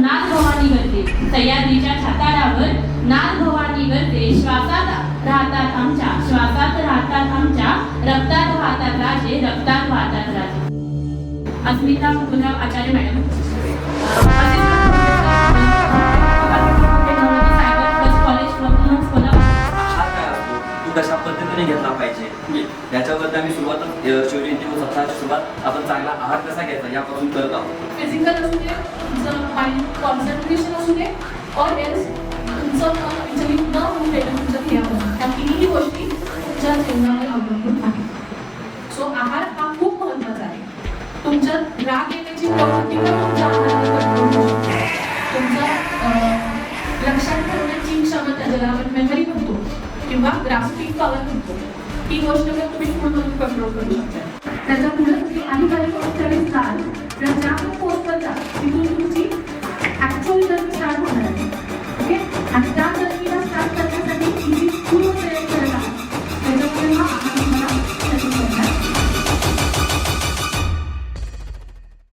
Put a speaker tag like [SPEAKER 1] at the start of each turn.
[SPEAKER 1] नाद भवानी करते सह्याद्रीच्या छाताडावर नाद भवानी करते श्वासात राहतात आमच्या श्वासात राहतात आमच्या रक्तात वाहतात राजे रक्तात वाहतात राजे. अस्मिता मुकुंदराव आचार्य मॅडम
[SPEAKER 2] कशा पद्धतीने घेतला पाहिजे याच्याबद्दल आम्ही सुरुवात शिवजयंती व सप्ताहाची सुरुवात आपण चांगला आहार कसा घ्यायचा यापासून करत आहोत.
[SPEAKER 3] फिजिकल असू दे तुमचं माइंड कॉन्सन्ट्रेशन असू दे और एल्स तुमचं विचलित न होऊन देणं तुमच्या ध्येयापासून ह्या तिन्ही गोष्टी तुमच्या जीवनावर अवलंबून आहेत. सो आहार हा खूप महत्त्वाचा आहे. तुमच्या राग येण्याची प्रवृत्ती पण तुमच्या आहाराने कंट्रोल होऊ शकते. तुमचं लक्षात ठेवण्याची क्षमता ज्याला आपण मेमरी म्हणतो किंवा ग्रास्पिंग पॉवर म्हणतो ही गोष्ट पण तुम्ही पूर्णपणे कंट्रोल करू शकता.
[SPEAKER 4] त्याच्या पुढे तुम्ही काही काही गोष्टी जाल तर ज्या पोस्ट